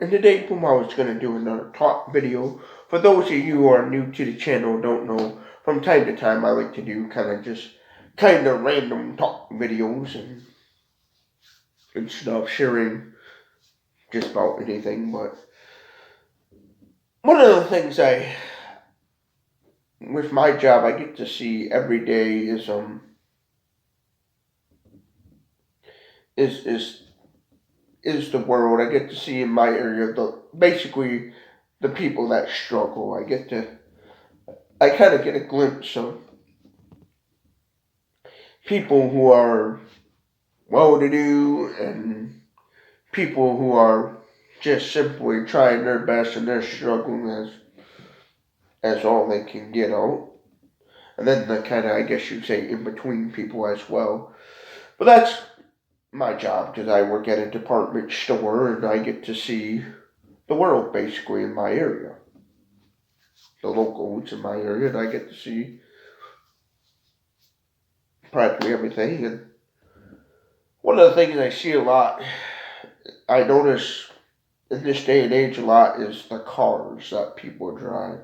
And today, boom, I was going to do another talk video. For those of you who are new to the channel, don't know, from time to time I like to do kind of random talk videos and stuff, sharing just about anything. But one of the things with my job, I get to see every day is is the world. I get to see in my area basically the people that struggle. I kind of get a glimpse of people who are well-to-do and people who are just simply trying their best and they're struggling as all they can get out. And then the kind of, I guess you'd say, in between people as well. But that's my job because I work at a department store and I get to see the world basically in my area. The locals in my area, and I get to see practically everything. And one of the things I see a lot, I notice in this day and age a lot, is the cars that people drive.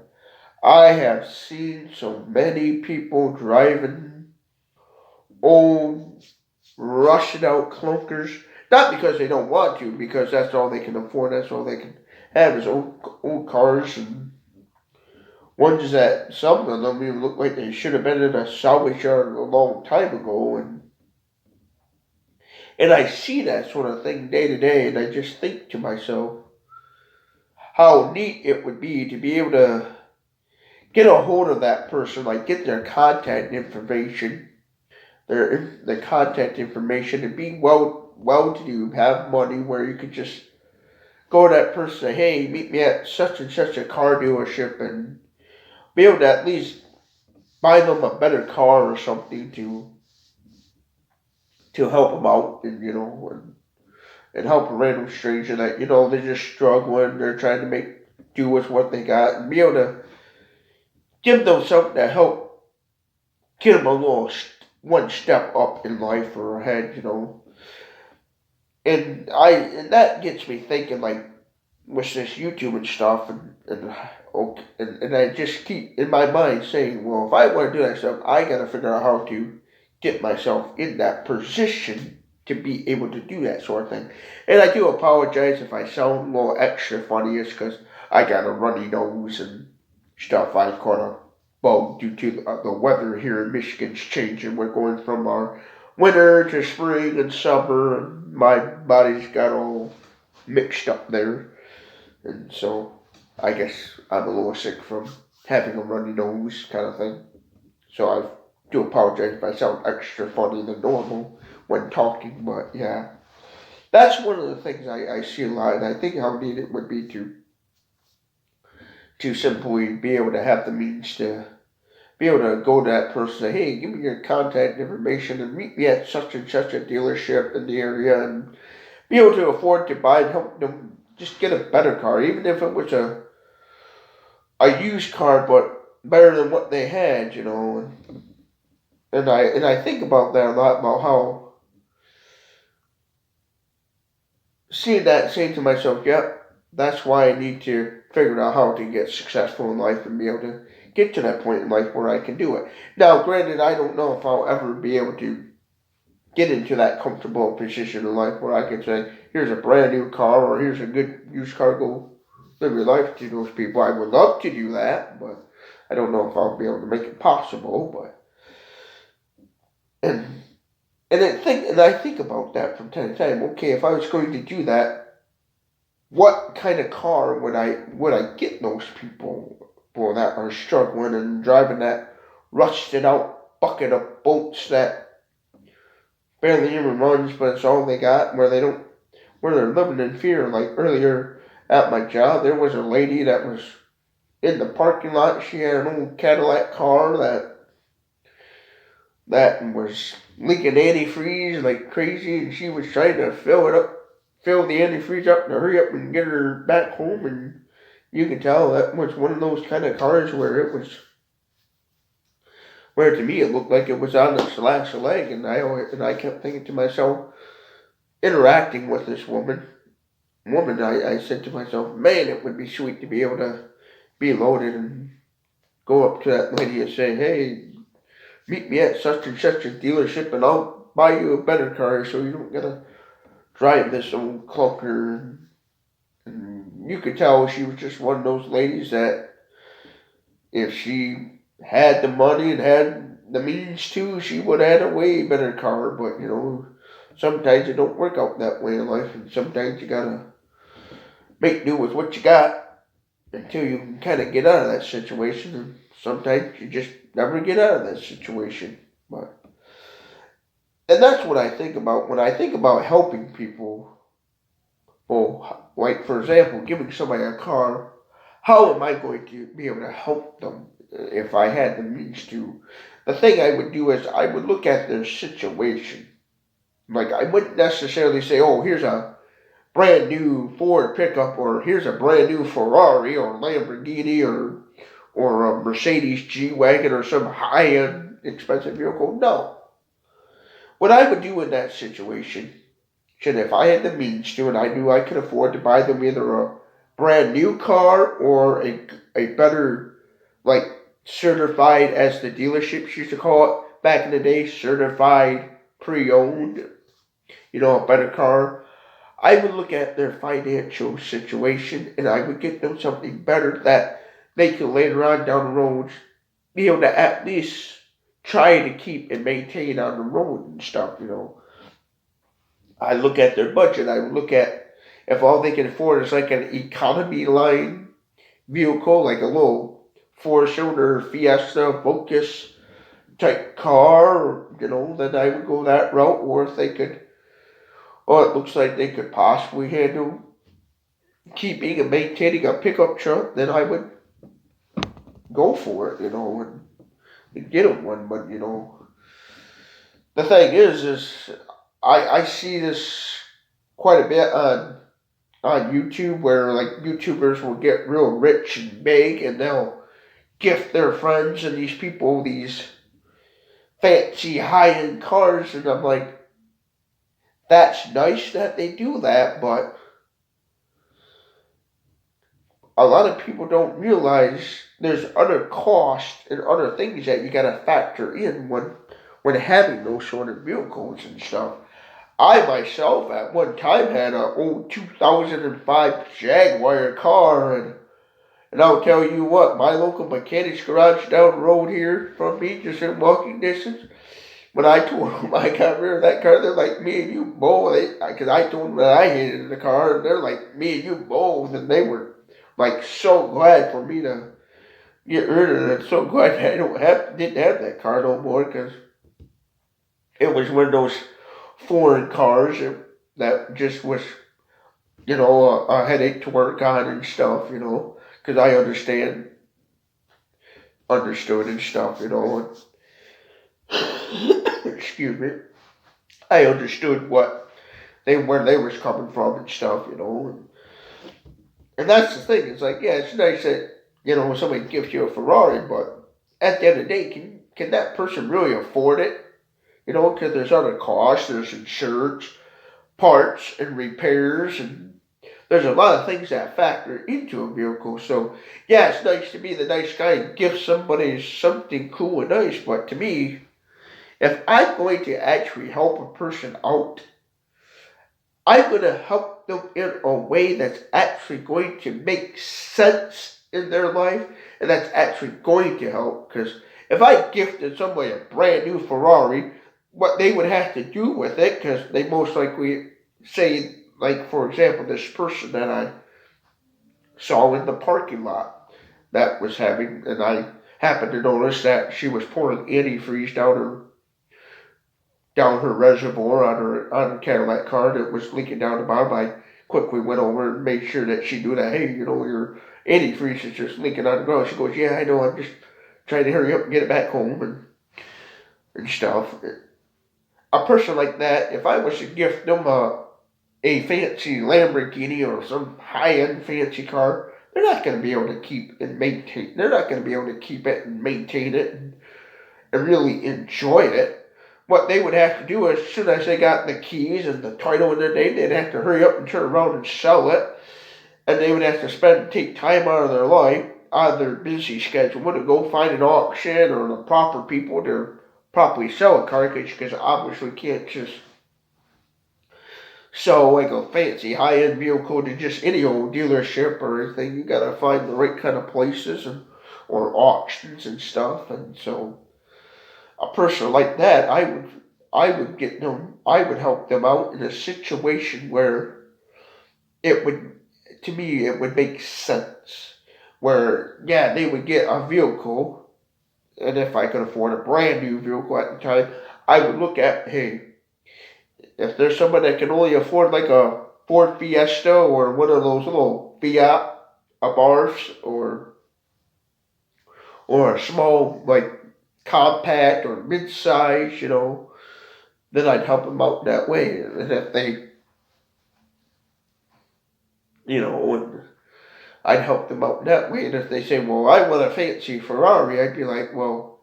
I have seen so many people driving old, rusted out clunkers. Not because they don't want to, because that's all they can afford. That's all they can have is old cars, and ones that some of them even look like they should have been in a salvage yard a long time ago. And I see that sort of thing day to day, and I just think to myself how neat it would be able to get a hold of that person, like get their contact information, their contact information, and be well to do, have money where you could just go to that person and say, hey, meet me at such and such a car dealership, and be able to at least buy them a better car or something to help them out, and help a random stranger that they're just struggling, they're trying to make do with what they got, and be able to give them something to help get them a little one step up in life or ahead. And that gets me thinking, like, with this YouTube and stuff, and I just keep in my mind saying, well, if I want to do that stuff, I gotta figure out how to get myself in that position to be able to do that sort of thing. And I do apologize if I sound a little extra funny, it's because I got a runny nose and stuff. I've caught a bug due to the weather here in Michigan's changing. We're going from our winter to spring and summer, and my body's got all mixed up there. And so I guess I'm a little sick from having a runny nose kind of thing. So I do apologize if I sound extra funny than normal when talking, but yeah. That's one of the things I see a lot, and I think how neat it would be to simply be able to have the means to be able to go to that person and say, hey, give me your contact information and meet me at such and such a dealership in the area, and be able to afford to buy and help them just get a better car, even if it was a used car, but better than what they had. And I think about that a lot, about how seeing that, saying to myself, yep, that's why I need to figure out how to get successful in life and be able to get to that point in life where I can do it. Now, granted, I don't know if I'll ever be able to get into that comfortable position in life where I can say, here's a brand new car or here's a good used car, go live your life to those people. I would love to do that, but I don't know if I'll be able to make it possible. And I think about that from time to time. Okay, if I was going to do that, what kind of car would I get those people for that are struggling and driving that rusted out bucket of bolts that barely even runs, but it's all they got, where they're living in fear. Like earlier at my job, there was a lady that was in the parking lot. She had an old Cadillac car that was leaking antifreeze like crazy, and she was trying to fill the antifreeze up to hurry up and get her back home. And you could tell that was one of those kind of cars where to me it looked like it was on its last leg. And I kept thinking to myself, interacting with this woman, woman, I said to myself, man, it would be sweet to be able to be loaded and go up to that lady and say, hey, meet me at such and such a dealership and I'll buy you a better car so you don't gotta drive this old clunker. And you could tell she was just one of those ladies that if she had the money and had the means to, she would have had a way better car. But, sometimes it don't work out that way in life, and sometimes you gotta make do with what you got until you can kind of get out of that situation. And sometimes you just never get out of that situation. But and that's what I think about when I think about helping people. Well, like for example, giving somebody a car. How am I going to be able to help them if I had the means to? The thing I would do is I would look at their situation. Like I wouldn't necessarily say, "Oh, here's a brand new Ford pickup," or "Here's a brand new Ferrari or Lamborghini or a Mercedes G wagon or some high end expensive vehicle." No. What I would do in that situation, and if I had the means to, and I knew I could afford to buy them either a brand new car or a better, like certified, as the dealerships used to call it back in the day, certified pre-owned, a better car, I would look at their financial situation and I would get them something better that they could later on down the road be able to at least try to keep and maintain on the road and stuff. I look at their budget. I look at if all they can afford is like an economy line vehicle, like a little four-cylinder Fiesta Focus type car, then I would go that route. Or if they could, it looks like they could possibly handle keeping and maintaining a pickup truck, then I would go for it, and get them one. But, the thing is I see this quite a bit on YouTube where like YouTubers will get real rich and big and they'll gift their friends and these people these fancy high-end cars, and I'm like, that's nice that they do that, but a lot of people don't realize there's other costs and other things that you gotta factor in when having those sort of vehicles and stuff. I myself at one time had an old 2005 Jaguar car, and I'll tell you what, my local mechanics garage down the road here from me, just in walking distance, when I told them I got rid of that car, they're like, me and you both, because I told them that I hated the car, and they're like, me and you both, and they were like so glad for me to get rid of it. So glad that didn't have that car no more, because it was one of those foreign cars that just was, a headache to work on and stuff, because I understood and stuff, excuse me, I understood where they was coming from and stuff, and that's the thing. It's like, yeah, it's nice that somebody gives you a Ferrari, but at the end of the day, can that person really afford it? Because there's other costs, there's insurance, parts, and repairs, and there's a lot of things that factor into a vehicle. So, yeah, it's nice to be the nice guy and give somebody something cool and nice, but to me, if I'm going to actually help a person out, I'm going to help them in a way that's actually going to make sense in their life, and that's actually going to help. Because if I gifted somebody a brand new Ferrari, what they would have to do with it, because they most likely say, like, for example, this person that I saw in the parking lot that was having, and I happened to notice that she was pouring antifreeze down her reservoir on her Cadillac car that was leaking down the bottom. I quickly went over and made sure that she knew that, hey, your antifreeze is just leaking on the ground. She goes, yeah, I know, I'm just trying to hurry up and get it back home and stuff. A person like that, if I was to gift them a fancy Lamborghini or some high-end fancy car, they're not going to be able to keep and maintain. They're not going to be able to keep it and maintain it and really enjoy it. what they would have to do is, as soon as they got the keys and the title in their name, they'd have to hurry up and turn around and sell it. And they would have to take time out of their life, out of their busy schedule, to go find an auction or the proper people to properly sell a car, because obviously can't just sell like a fancy high-end vehicle to just any old dealership or anything. You gotta find the right kind of places or auctions and stuff. And so a person like that, I would help them out in a situation where to me, it would make sense. Where, yeah, they would get a vehicle, and if I could afford a brand new vehicle at the time, I would look at, hey, if there's somebody that can only afford like a Ford Fiesta or one of those little Fiat Abarths or a small like compact or mid-size, then I'd help them out that way. And if they, and I'd help them out that way. And if they say, well, I want a fancy Ferrari, I'd be like, well,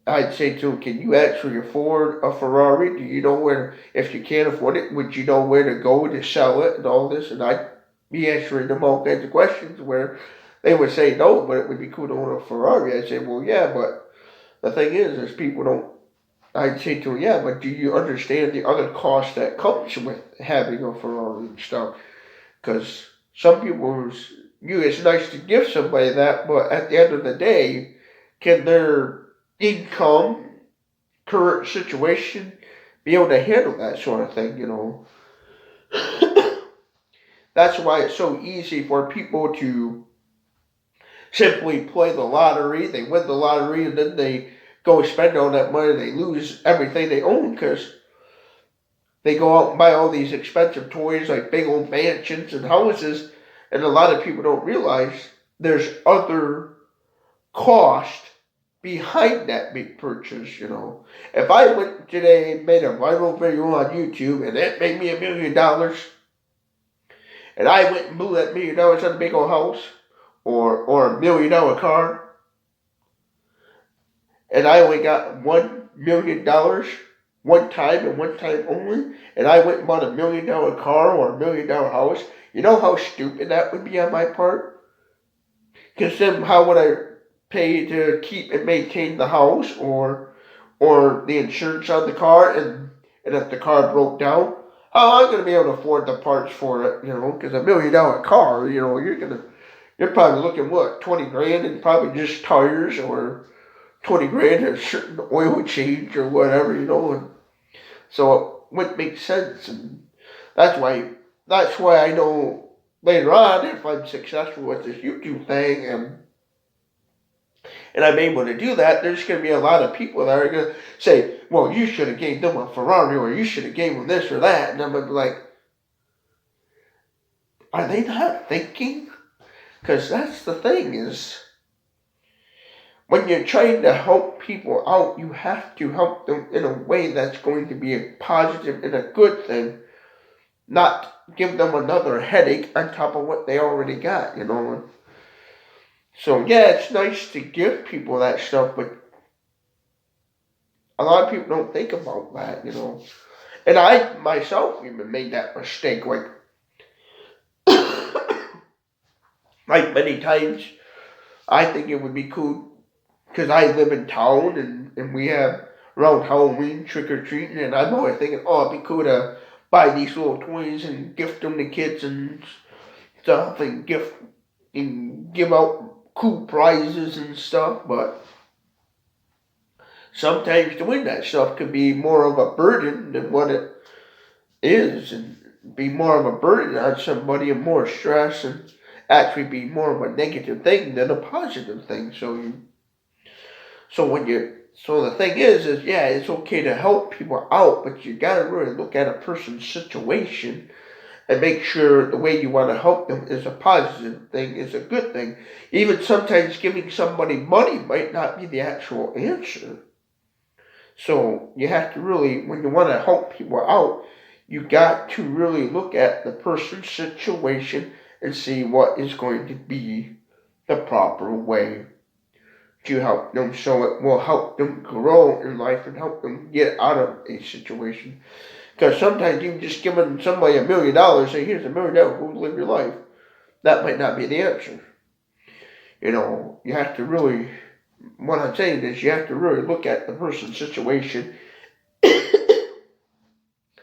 I'd say to them, can you actually afford a Ferrari? Do you know if you can't afford it, would you know where to go to sell it and all this? And I'd be answering them all kinds of questions where they would say no, but it would be cool to own a Ferrari. I'd say, well, yeah, but the thing is people don't, I'd say to them, yeah, but do you understand the other cost that comes with having a Ferrari and stuff? Because some people, it's nice to give somebody that, but at the end of the day, can their income, current situation, be able to handle that sort of thing, That's why it's so easy for people to simply play the lottery. They win the lottery and then they go spend all that money. They lose everything they own because they go out and buy all these expensive toys like big old mansions and houses. And a lot of people don't realize there's other cost behind that big purchase, If I went today and made a viral video on YouTube and it made me $1 million, and I went and blew that $1 million on a big old house or $1 million car, and I only got $1 million one time and one time only, and I went and bought $1 million car or $1 million house, you know how stupid that would be on my part? Because then how would I pay to keep and maintain the house or the insurance on the car, and if the car broke down, how am I going to be able to afford the parts for it, because $1 million car, you're probably looking, what, 20 grand in probably just tires, or 20 grand in a certain oil change or whatever, and so it wouldn't make sense. And that's why I know later on, if I'm successful with this YouTube thing and I'm able to do that, there's going to be a lot of people that are going to say, well, you should have gave them a Ferrari, or you should have gave them this or that. And I'm going to be like, are they not thinking? Because that's the thing is, when you're trying to help people out, you have to help them in a way that's going to be a positive and a good thing, not give them another headache on top of what they already got, So, yeah, it's nice to give people that stuff, but a lot of people don't think about that, And I, myself, even made that mistake, like many times. I think it would be cool, because I live in town, and we have around Halloween trick-or-treating, and I'm always thinking, oh, it'd be cool to buy these little toys and gift them to kids and stuff, and give out cool prizes and stuff, but sometimes doing that stuff could be more of a burden than what it is, and be more of a burden on somebody and more stress, and actually be more of a negative thing than a positive thing. So the thing is, yeah, it's okay to help people out, but you gotta really look at a person's situation and make sure the way you want to help them is a positive thing, is a good thing. Even sometimes giving somebody money might not be the actual answer. So you have to really, when you want to help people out, you got to really look at the person's situation and see what is going to be the proper way to help them, so it will help them grow in life and help them get out of a situation. Because sometimes even just giving somebody $1 million, say, here's $1 million, go live your life, that might not be the answer. You have to really, what I'm saying is you have to really look at the person's situation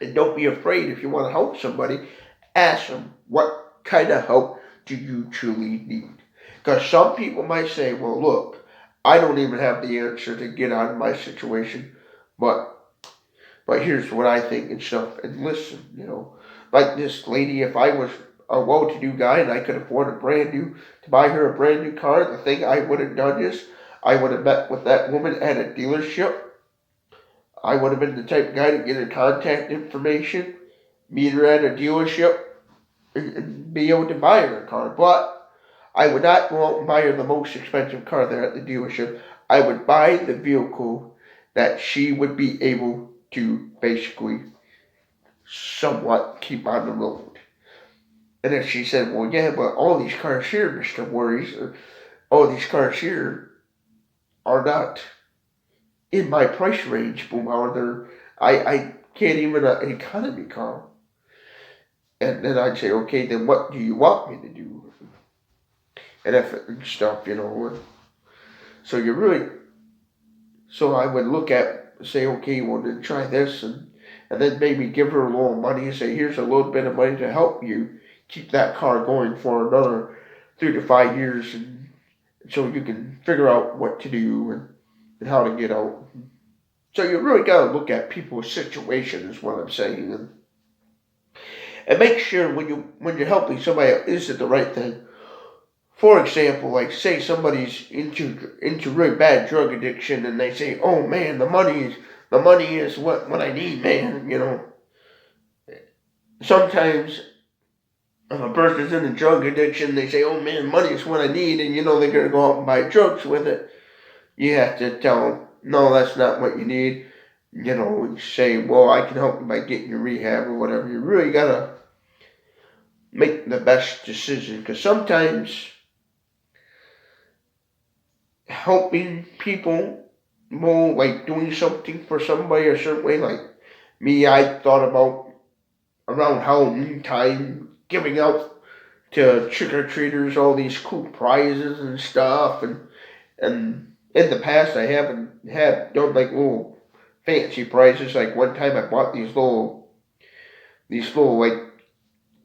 and don't be afraid. If you want to help somebody, ask them, what kind of help do you truly need? Because some people might say, well, look, I don't even have the answer to get out of my situation, but here's what I think and stuff, and listen, like this lady, if I was a well-to-do guy and I could afford to buy her a brand new car, the thing I would have done is I would have met with that woman at a dealership. I would have been the type of guy to get her contact information, meet her at a dealership, and be able to buy her a car. But I would not go out and buy her the most expensive car there at the dealership. I would buy the vehicle that she would be able to basically somewhat keep on the road. And then she said, well, yeah, but all these cars here, Mr. Worries, all these cars here are not in my price range, Boomhauer. I can't even an economy car. And then I'd say, okay, then what do you want me to do? And stuff, So I would look at, say, okay, well, then try this, and then maybe give her a little money and say, here's a little bit of money to help you keep that car going for another 3 to 5 years, and so you can figure out what to do and how to get out. So you really got to look at people's situation, is what I'm saying, and make sure when you're helping somebody, is it the right thing? For example, like say somebody's into really bad drug addiction, and they say, "Oh man, the money is what I need, man." Sometimes if a person's in a drug addiction, they say, "Oh man, money is what I need," and they're gonna go out and buy drugs with it. You have to tell them, "No, that's not what you need." Say, "Well, I can help you by getting you rehab or whatever." You really gotta make the best decision, because sometimes helping people more like doing something for somebody a certain way, like me, I thought about around Halloween time giving out to trick-or-treaters all these cool prizes and stuff, and in the past I haven't done like little fancy prizes. Like one time I bought these little like,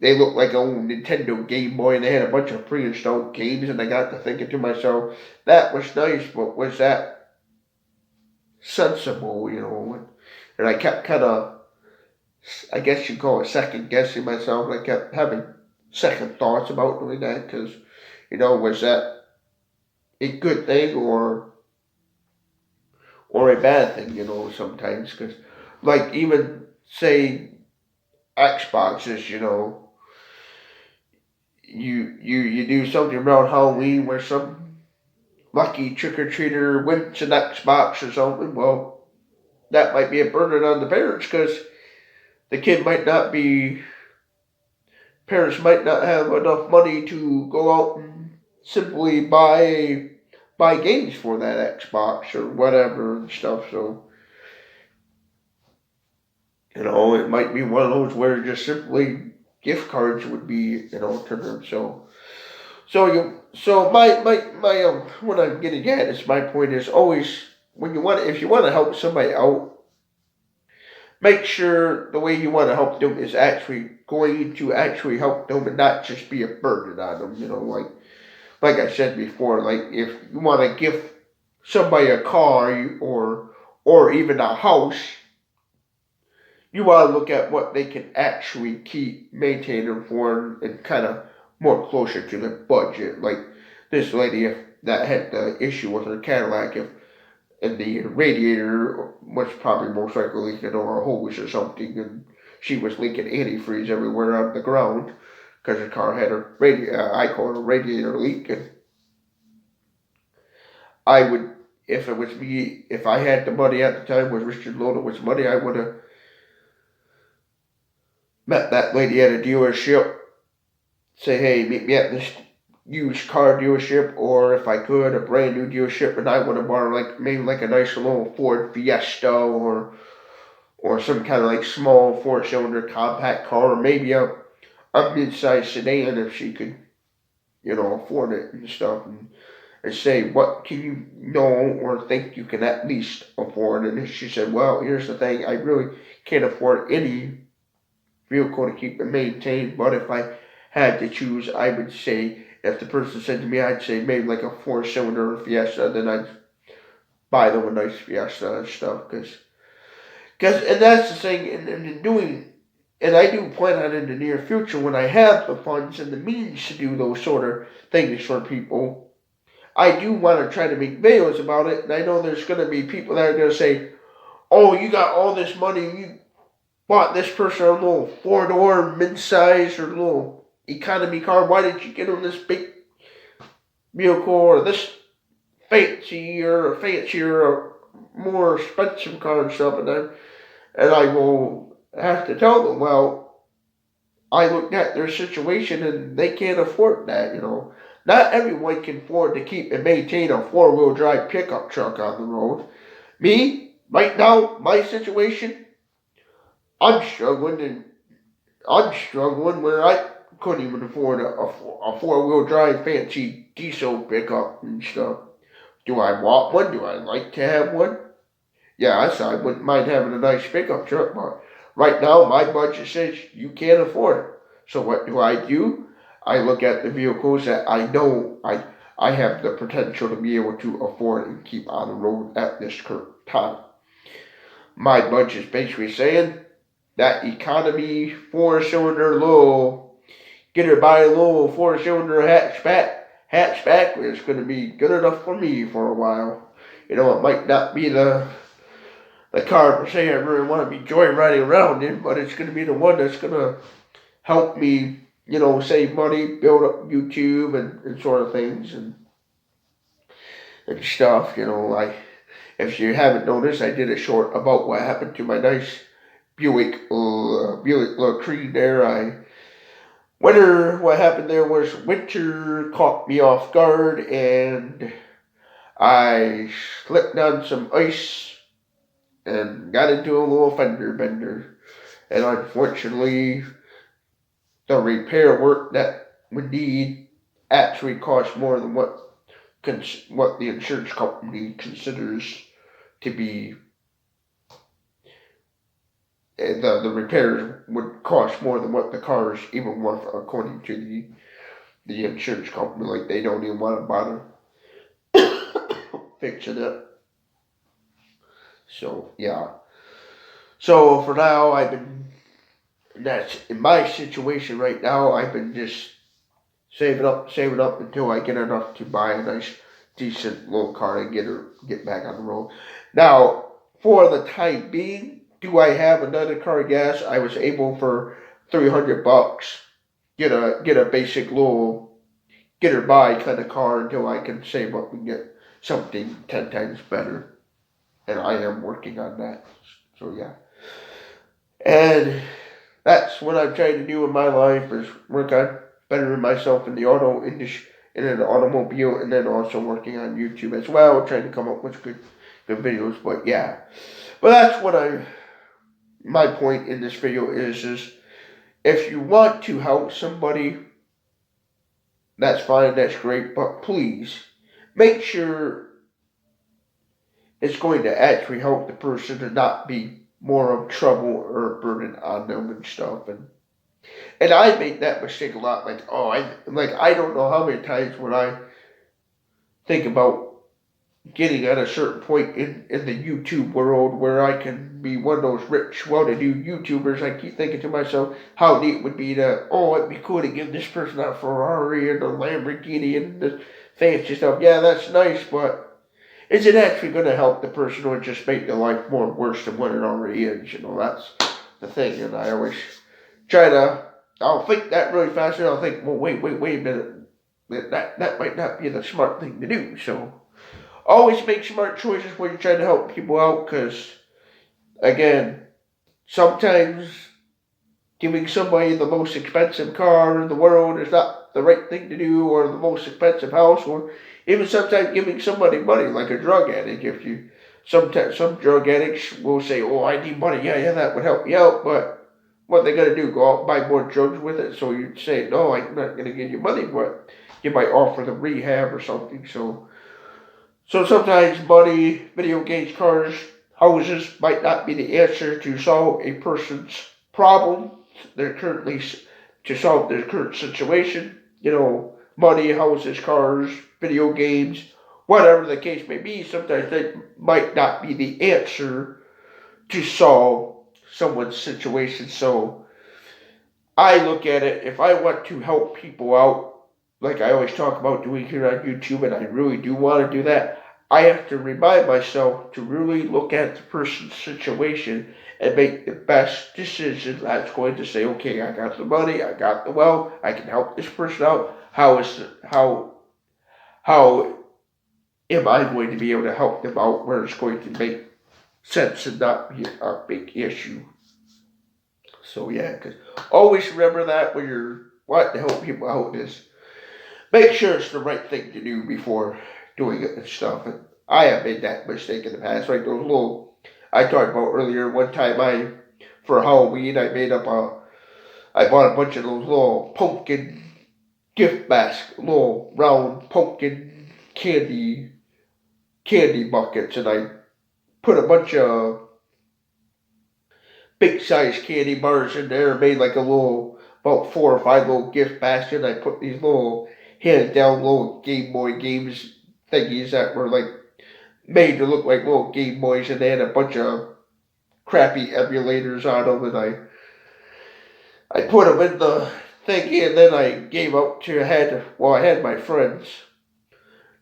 they looked like an old Nintendo Game Boy, and they had a bunch of pre-installed games, and I got to thinking to myself, that was nice, but was that sensible, And I kept kind of, I guess you'd call it second guessing myself, and I kept having second thoughts about doing that, because, was that a good thing or a bad thing, sometimes, because, like, even, say, Xboxes, you do something around Halloween where some lucky trick-or-treater wins an Xbox or something, well, that might be a burden on the parents, because the kid parents might not have enough money to go out and simply buy games for that Xbox or whatever and stuff. So, it might be one of those where just simply gift cards would be an alternative. So my what I'm getting at is, my point is always, if you want to help somebody out, make sure the way you want to help them is actually going to actually help them and not just be a burden on them. Like I said before, like if you want to give somebody a car or even a house, you want to look at what they can actually keep maintaining for and kind of more closer to their budget. Like this lady that had the issue with her Cadillac, and the radiator was probably most likely leaking, or a hose or something, and she was leaking antifreeze everywhere on the ground because the car had I call it a radiator leak. And I would, if it was me, if I had the money at the time, was Richard loaded with money, I would have met that lady at a dealership, say, hey, meet me at this used car dealership, or if I could, a brand new dealership, and I would have bought like maybe like a nice little Ford Fiesta or some kind of like small 4-cylinder compact car, or maybe a mid-sized sedan if she could, afford it and stuff, and say, what can you know or think you can at least afford? And she said, well, here's the thing, I really can't afford any vehicle to keep it maintained, but if I had to choose, I would say, if the person said to me, I'd say maybe like a 4-cylinder Fiesta, then I'd buy them a nice Fiesta and stuff, and that's the thing, and doing, and I do plan on in the near future when I have the funds and the means to do those sort of things for people. I do want to try to make videos about it, and I know there's going to be people that are going to say, oh, you got all this money, you bought this person a little 4-door, mid-size, or little economy car, why did you get them this big vehicle, or this fancier, or more expensive car and stuff, and I will have to tell them, well, I looked at their situation and they can't afford that, Not everyone can afford to keep and maintain a 4-wheel drive pickup truck on the road. Me, right now, my situation, I'm struggling where I couldn't even afford a 4-wheel drive fancy diesel pickup and stuff. Do I want one? Do I like to have one? Yes, I wouldn't mind having a nice pickup truck, but right now my budget says you can't afford it. So what do? I look at the vehicles that I know I have the potential to be able to afford and keep on the road at this current time. My budget is basically saying that economy 4-cylinder little, get her by a little 4-cylinder hatchback is going to be good enough for me for a while. It might not be the car per se I really want to be joyriding around in, but it's going to be the one that's going to help me, save money, build up YouTube and sort of things and stuff. If you haven't noticed, I did a short about what happened to my nice Buick LaCree there. What happened there was winter caught me off guard, and I slipped on some ice and got into a little fender bender. And unfortunately, the repair work that we need actually cost more than what the insurance company considers to be. The repairs would cost more than what the car is even worth, according to the insurance company. Like, they don't even want to bother fixing it. So, yeah. So, for now, that's in my situation right now. I've been just saving up until I get enough to buy a nice, decent little car and get back on the road. Now, for the time being, do I have another car? Yes, I was able for $300 get a basic little get her by kind of car until I can save up and get something 10 times better. And I am working on that. So yeah. And that's what I'm trying to do in my life, is work on bettering myself in the auto industry, in an automobile, and then also working on YouTube as well, trying to come up with good videos. But yeah. But that's what my point in this video is if you want to help somebody, that's fine, that's great, but please make sure it's going to actually help the person and not be more of trouble or a burden on them and stuff. And I make that mistake a lot. I don't know how many times when I think about getting at a certain point in the YouTube world where I can be one of those rich, well-to-do YouTubers, I keep thinking to myself how neat it would be it'd be cool to give this person a Ferrari and a Lamborghini and the fancy stuff. Yeah, that's nice, but is it actually going to help the person or just make their life more worse than what it already is? That's the thing. And I always I'll think that really fast, and I'll think, well, wait a minute. That might not be the smart thing to do. So always make smart choices when you're trying to help people out, because, again, sometimes giving somebody the most expensive car in the world is not the right thing to do, or the most expensive house, or even sometimes giving somebody money, like a drug addict. If you sometimes some drug addicts will say, "Oh, I need money. Yeah, yeah, that would help me out," but what they gotta do? Go out and buy more drugs with it? So you'd say, "No, I'm not gonna give you money," but you might offer them rehab or something. So sometimes money, video games, cars, houses might not be the answer to solve a person's problem. They're currently to solve their current situation. Money, houses, cars, video games, whatever the case may be. Sometimes they might not be the answer to solve someone's situation. So I look at it, if I want to help people out, like I always talk about doing here on YouTube, and I really do want to do that, I have to remind myself to really look at the person's situation and make the best decision that's going to say, okay, I got the money, I got the wealth, I can help this person out. How am I going to be able to help them out where it's going to make sense and not be a big issue? So yeah, because always remember that when you're wanting to help people out, is make sure it's the right thing to do before doing it and stuff. And I have made that mistake in the past. Like those little I talked about earlier. One time for Halloween, I bought a bunch of those little pumpkin gift baskets, little round pumpkin candy buckets, and I put a bunch of big size candy bars in there, made like a little, about 4 or 5 little gift baskets. I put these little handed down little Game Boy games thingies that were like made to look like little Game Boys, and they had a bunch of crappy emulators on them, and I put them in the thingy, and then I gave out to, I had my friends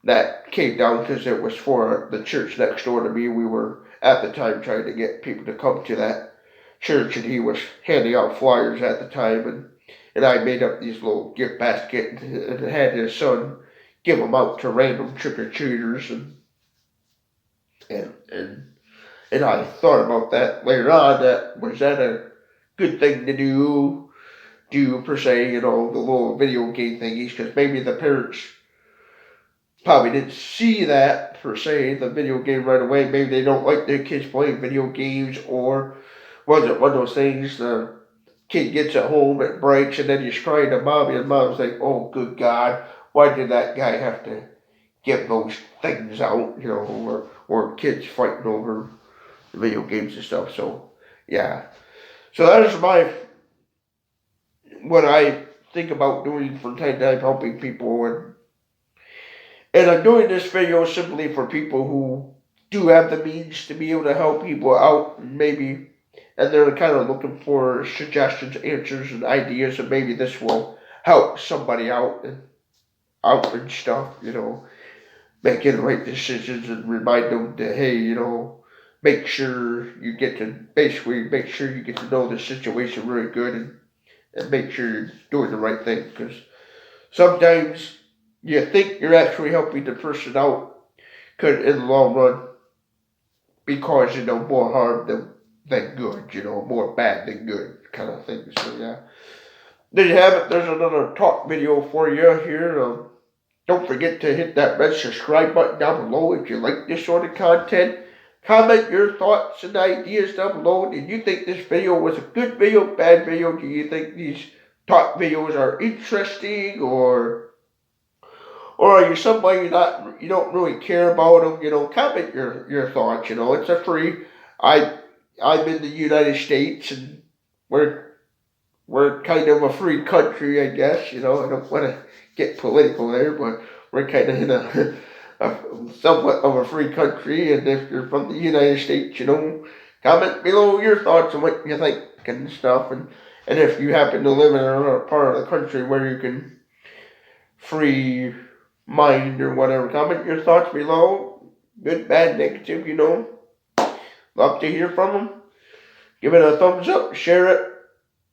that came down because it was for the church next door to me. We were at the time trying to get people to come to that church, and he was handing out flyers at the time, and I made up these little gift baskets and had his son give them out to random trick-or-treaters, and I thought about that later on, was that a good thing to do per se, the little video game thingies, because maybe the parents probably didn't see that per se, the video game right away. Maybe they don't like their kids playing video games, or was it one of those things the kid gets at home, it breaks, and then he's crying to mommy, and mom's like, oh, good God, why did that guy have to get those things out, or kids fighting over video games and stuff. So, yeah. So that is what I think about doing from time to time, helping people, and I'm doing this video simply for people who do have the means to be able to help people out, and they're kind of looking for suggestions, answers, and ideas, and maybe this will help somebody out and stuff, making the right decisions, and remind them that, hey, make sure you get to know the situation really good, and make sure you're doing the right thing, because sometimes you think you're actually helping the person out, could in the long run be causing more harm than good, more bad than good kind of thing. So yeah, there you have it. There's another talk video for you here. Don't forget to hit that red subscribe button down below if you like this sort of content. Comment your thoughts and ideas down below. Did you think this video was a good video, bad video? Do you think these talk videos are interesting, or are you somebody you don't really care about them? Comment your thoughts. It's a free. I'm in the United States, and we're kind of a free country, I guess. I don't want to get political there, but we're kind of in a somewhat of a free country. And if you're from the United States, comment below your thoughts on what you think and stuff. And if you happen to live in another part of the country where you can free mind or whatever, comment your thoughts below. Good, bad, negative, Love to hear from them. Give it a thumbs up, share it.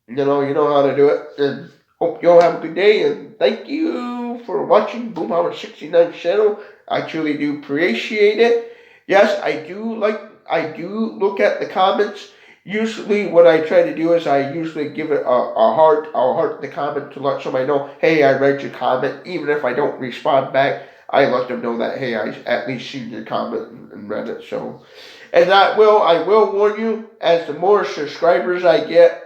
You know how to do it. And hope you all have a good day, and thank you for watching Boomhauer 69 channel. I truly do appreciate it. Yes, I do look at the comments. Usually what I try to do is I usually give it a heart. I'll heart the comment to let somebody know, hey, I read your comment. Even if I don't respond back, I let them know that, hey, I at least seen your comment and read it. So, and I will warn you, as the more subscribers I get,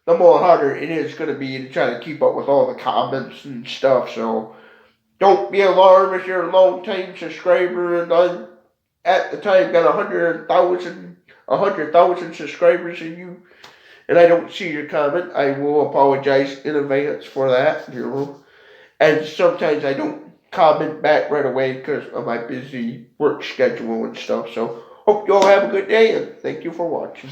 the more harder it is going to be to try to keep up with all the comments and stuff. So don't be alarmed if you're a long time subscriber and I'm at the time got 100,000 subscribers and I don't see your comment. I will apologize in advance for that. And sometimes I don't comment back right away because of my busy work schedule and stuff. So hope you all have a good day and thank you for watching.